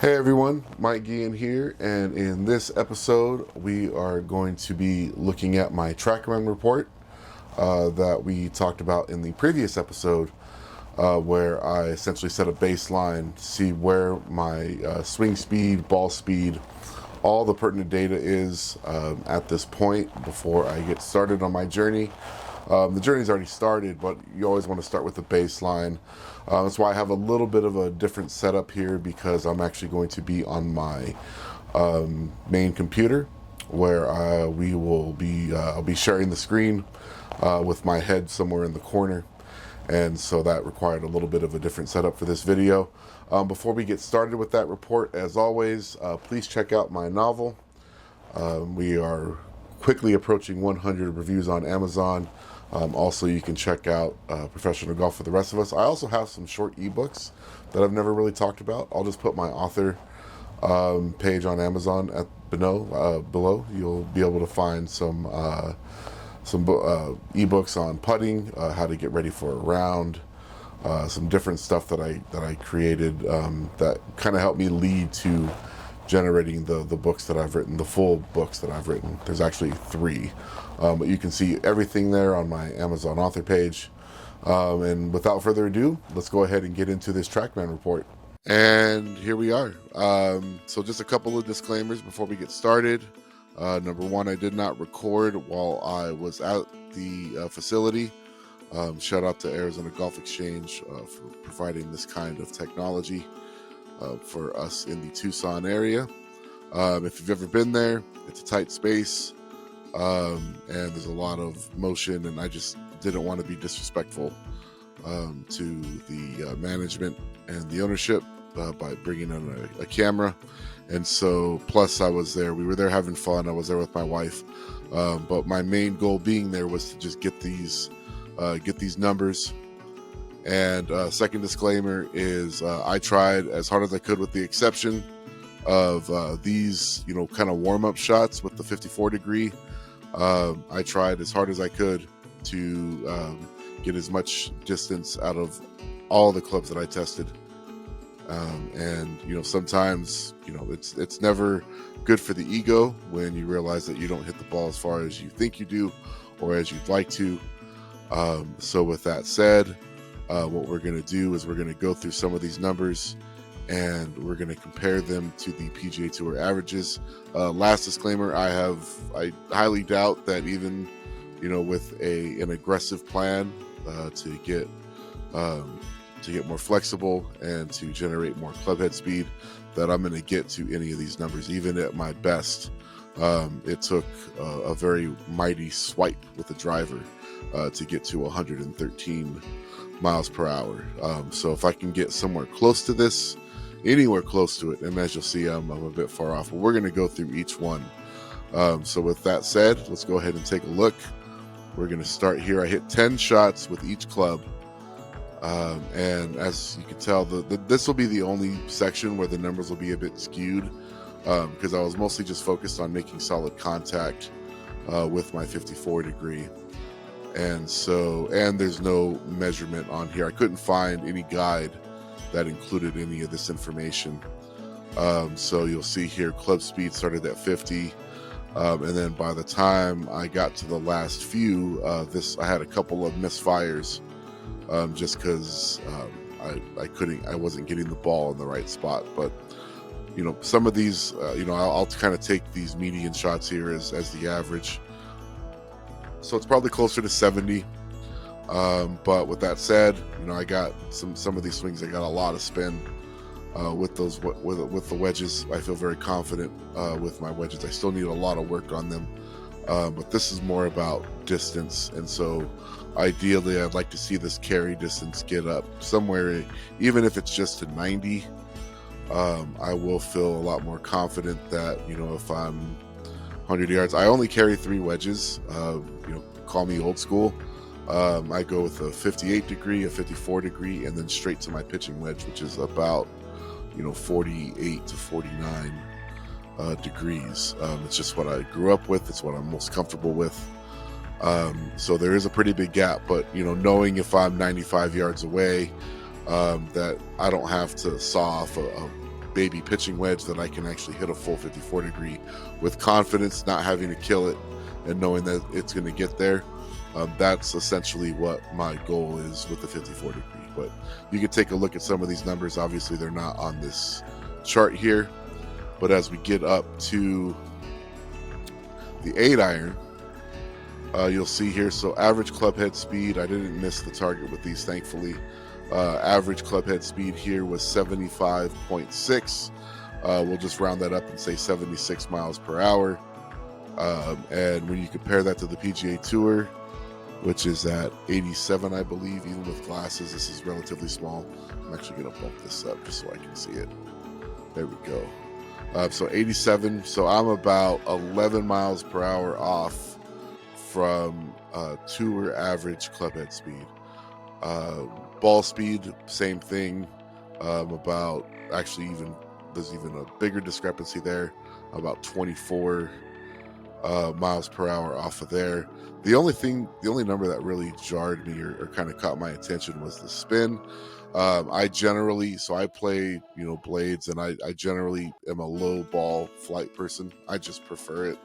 Hey everyone, Mike Guillen here, and in this episode we are going to be looking at my TrackMan report that we talked about in the previous episode, where I essentially set a baseline to see where my swing speed, ball speed, all the pertinent data is at this point before I get started on my journey. The journey's already started, but you always want to start with the baseline. That's why I have a little bit of a different setup here, because I'm actually going to be on my main computer, where I'll be sharing the screen with my head somewhere in the corner, and so that required a little bit of a different setup for this video. Before we get started with that report, as always, please check out my novel. We are quickly approaching 100 reviews on Amazon. Also, you can check out Professional Golf for the Rest of Us. I also have some short ebooks that I've never really talked about. I'll just put my author page on Amazon at below. You'll be able to find some ebooks on putting, how to get ready for a round, some different stuff that I created that kind of helped me lead to generating the books that I've written, the full books that I've written. There's actually 3, but you can see everything there on my Amazon author page. And without further ado, let's go ahead and get into this TrackMan report. And here we are. So just a couple of disclaimers before we get started. Number one, I did not record while I was at the facility. Shout out to Arizona Golf Exchange for providing this kind of technology for us in the Tucson area. If you've ever been there, it's a tight space, and there's a lot of motion, and I just didn't want to be disrespectful to the management and the ownership by bringing in a camera. And so, plus I was there, we were there having fun, I was there with my wife, but my main goal being there was to just get these numbers. And second disclaimer is I tried as hard as I could, with the exception of these, kind of warm-up shots with the 54 degree. I tried as hard as I could to get as much distance out of all the clubs that I tested. And sometimes it's never good for the ego when you realize that you don't hit the ball as far as you think you do or as you'd like to. So with that said, what we're going to do is we're going to go through some of these numbers and we're going to compare them to the PGA Tour averages. Last disclaimer, I highly doubt that even with an aggressive plan to get more flexible and to generate more clubhead speed, that I'm going to get to any of these numbers. Even at my best, it took a very mighty swipe with the driver to get to 113 miles per hour. So if I can get somewhere close to this, anywhere close to it, and as you'll see, I'm a bit far off, but we're going to go through each one. So with that said, let's go ahead and take a look. We're going to start here. I hit 10 shots with each club, and as you can tell, this will be the only section where the numbers will be a bit skewed, because I was mostly just focused on making solid contact with my 54 degree. And there's no measurement on here. I couldn't find any guide that included any of this information. So you'll see here, club speed started at 50. And then by the time I got to the last few, I had a couple of misfires, just because I wasn't getting the ball in the right spot. But some of these, I'll kind of take these median shots here as the average. So it's probably closer to 70. But with that said, I got some of these swings, I got a lot of spin with the wedges. I feel very confident with my wedges. I still need a lot of work on them, but this is more about distance. And so ideally, I'd like to see this carry distance get up somewhere, even if it's just to 90. I will feel a lot more confident that if I'm 100 yards. I only carry 3 wedges. Call me old school. I go with a 58 degree, a 54 degree, and then straight to my pitching wedge, which is about 48 to 49 degrees. It's just what I grew up with. It's what I'm most comfortable with. So there is a pretty big gap, but knowing if I'm 95 yards away, that I don't have to saw off baby pitching wedge that I can actually hit a full 54 degree with confidence, not having to kill it and knowing that it's going to get there. That's essentially what my goal is with the 54 degree. But you can take a look at some of these numbers. Obviously, they're not on this chart here. But as we get up to the 8-iron, you'll see here, so average club head speed, I didn't miss the target with these, thankfully. Average club head speed here was 75.6. We'll just round that up and say 76 miles per hour. And when you compare that to the PGA Tour, which is at 87, I believe, even with glasses, this is relatively small. I'm actually going to bump this up just so I can see it. There we go. So 87, so I'm about 11 miles per hour off from tour average club head speed. Ball speed, same thing. About, actually, there's even a bigger discrepancy there, about 24 miles per hour off of there. The only number that really jarred me or kind of caught my attention was the spin. I play, blades, and I generally am a low ball flight person. I just prefer it.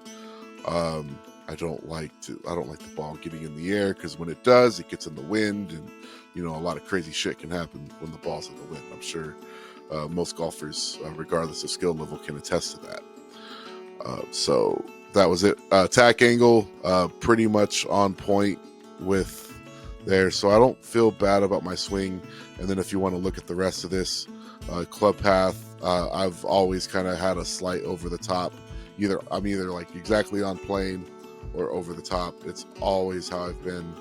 I don't like the ball getting in the air, because when it does, it gets in the wind, and a lot of crazy shit can happen when the ball's in the wind. I'm sure most golfers, regardless of skill level, can attest to that. So that was it. Attack angle, pretty much on point with there, so I don't feel bad about my swing. And then if you want to look at the rest of this, club path, I've always kind of had a slight over the top. I'm either like exactly on plane or over the top. It's always how I've been.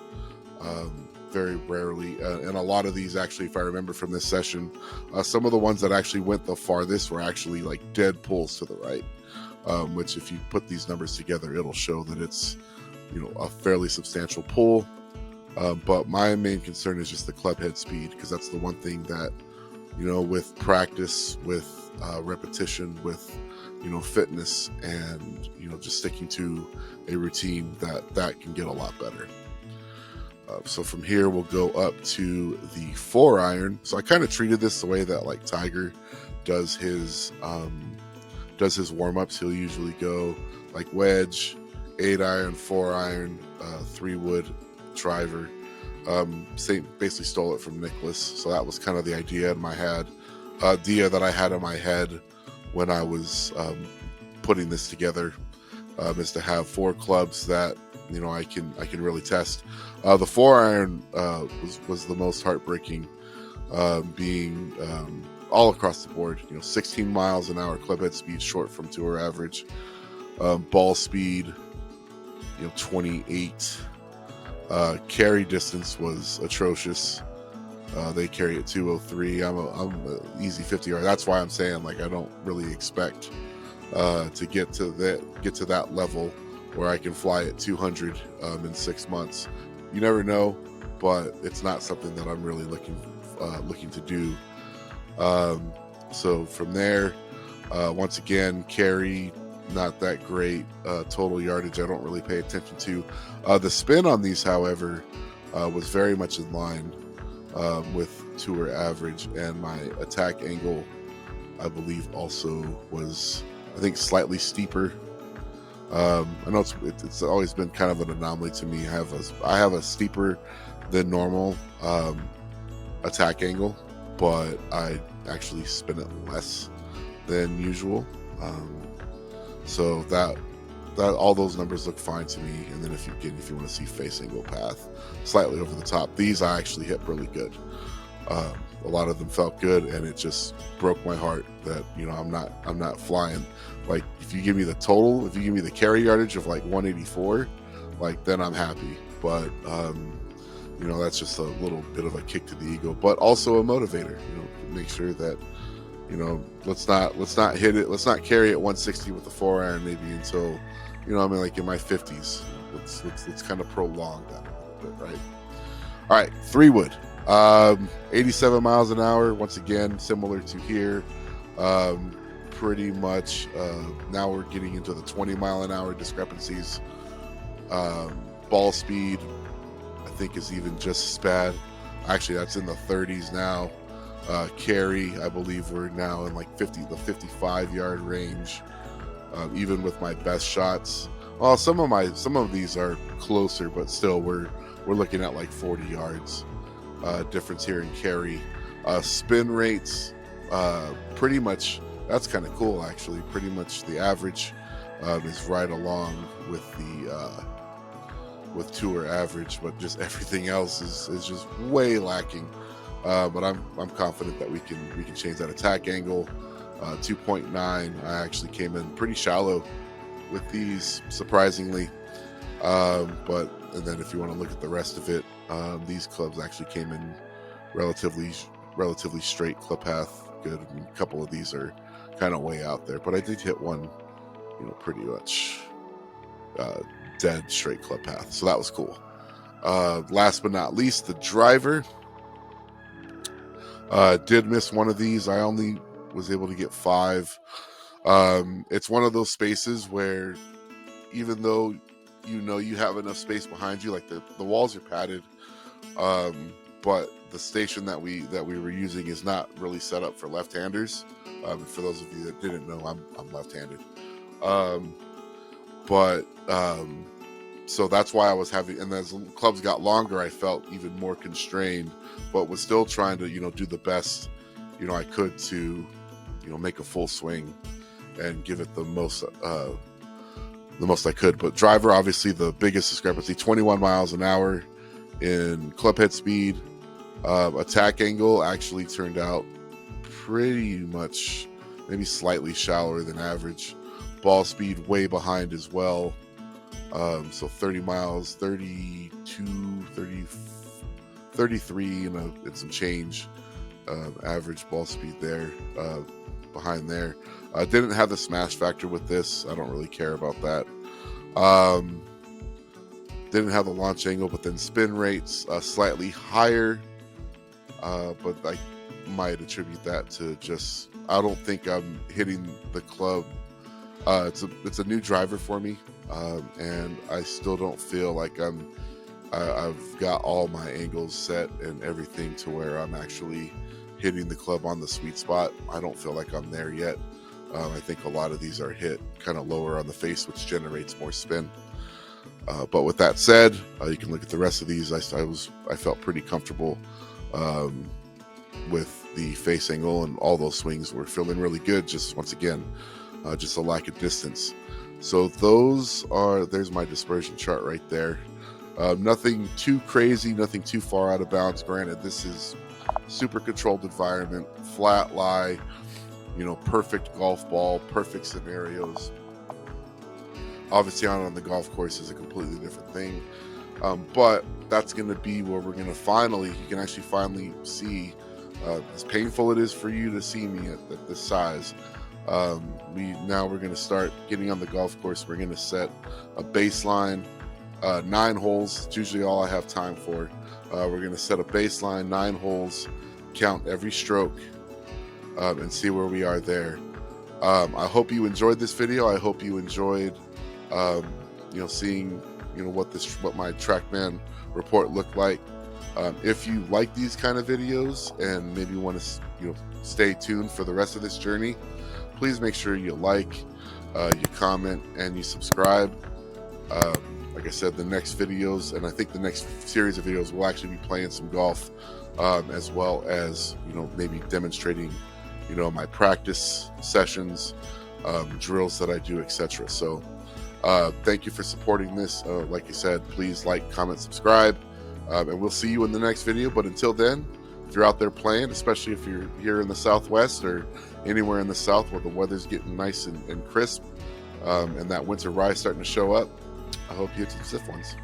Very rarely, and a lot of these, actually, if I remember from this session, some of the ones that actually went the farthest were actually like dead pulls to the right, which if you put these numbers together, it'll show that it's a fairly substantial pull. But my main concern is just the club head speed, because that's the one thing that with practice, with repetition, with fitness, and just sticking to a routine, that can get a lot better. So from here, we'll go up to the 4-iron. So I kind of treated this the way that like Tiger does his warm-ups. He'll usually go like wedge, 8-iron, 4-iron, 3-wood, driver. Basically stole it from Nicholas. So that was kind of the idea in my head. That I had in my head when I was putting this together, is to have 4 clubs that I can really test. The 4-iron was the most heartbreaking, being all across the board. 16 miles an hour club head speed, short from tour average. Ball speed, 28. Carry distance was atrocious. They carry at 203. I'm an easy 50 yard. That's why I'm saying, like, I don't really expect to get to that level where I can fly at 200 in 6 months. You never know, but it's not something that I'm really looking to do. So from there, once again, carry, not that great. Total yardage, I don't really pay attention to. The spin on these, however, was very much in line with tour average, and my attack angle, I believe, also was, I think, slightly steeper. I know it's always been kind of an anomaly to me. I have a steeper than normal attack angle, but I actually spin it less than usual. So that all those numbers look fine to me. And then if you want to see face angle path, slightly over the top, these I actually hit really good. A lot of them felt good, and it just broke my heart that I'm not flying. Like, if you give me the total, if you give me the carry yardage of like 184, like, then I'm happy. But that's just a little bit of a kick to the ego, but also a motivator. Make sure that let's not hit it. Let's not carry at 160 with the 4-iron maybe until like in my 50s. Let's kind of prolong that a little bit, right? All right, 3-wood. 87 miles an hour. Once again, similar to here. Pretty much. Now we're getting into the 20-mile-an-hour discrepancies. Ball speed, I think, is even just as bad. Actually, that's in the 30s now. carry. I believe we're now in like the 55-yard range, even with my best shots. Well, some of these are closer, but still we're looking at like 40 yards difference here in carry. Spin rates, pretty much, that's kind of cool actually. Pretty much the average is right along with the with tour average, but just everything else is just way lacking. But I'm confident that we can change that. Attack angle, 2.9. I actually came in pretty shallow with these, surprisingly. And then if you want to look at the rest of it, these clubs actually came in relatively straight club path. Good. I mean, a couple of these are kind of way out there, but I did hit one, pretty much dead straight club path, so that was cool. Last but not least, the driver. Did miss one of these. I only was able to get 5. It's one of those spaces where even though you have enough space behind you, like the walls are padded, but the station that we were using is not really set up for left-handers. For those of you that didn't know, I'm left-handed. So that's why I was having, and as clubs got longer, I felt even more constrained, but was still trying to, do the best, I could to, make a full swing and give it the most I could. But driver, obviously the biggest discrepancy, 21 miles an hour in club head speed. Attack angle actually turned out pretty much, maybe slightly shallower than average. Ball speed way behind as well. So 30 miles, 32, 30, 33, and some change. Average ball speed there, behind there. Didn't have the smash factor with this. I don't really care about that. Didn't have the launch angle, but then spin rates slightly higher. But I might attribute that to just, I don't think I'm hitting the club. It's a new driver for me, and I still don't feel like I've got all my angles set and everything to where I'm actually hitting the club on the sweet spot. I don't feel like I'm there yet. I think a lot of these are hit kind of lower on the face, which generates more spin. But with that said, you can look at the rest of these. I felt pretty comfortable with the face angle, and all those swings were feeling really good. Just once again, just a lack of distance. So there's my dispersion chart right there. Nothing too crazy, nothing too far out of bounds. Granted, this is super controlled environment, flat lie, perfect golf ball, perfect scenarios. Obviously on the golf course is a completely different thing. But that's going to be where we're going to you can actually finally see, as painful it is for you to see me at this size. We're going to start getting on the golf course. We're going to set a baseline, 9 holes. It's usually all I have time for. We're going to set a baseline, 9 holes, count every stroke, and see where we are there. I hope you enjoyed this video. I hope you enjoyed, seeing, what my TrackMan report looked like. If you like these kind of videos and maybe want to, stay tuned for the rest of this journey, please make sure you like, you comment, and you subscribe. Like I said, the next videos, and I think the next series of videos, will actually be playing some golf, as well as, maybe demonstrating, my practice sessions, drills that I do, etc. So thank you for supporting this. Like I said, please like, comment, subscribe, and we'll see you in the next video. But until then, if you're out there playing, especially if you're here in the Southwest or anywhere in the South where the weather's getting nice and crisp, and that winter rise starting to show up, I hope you hit some stiff ones.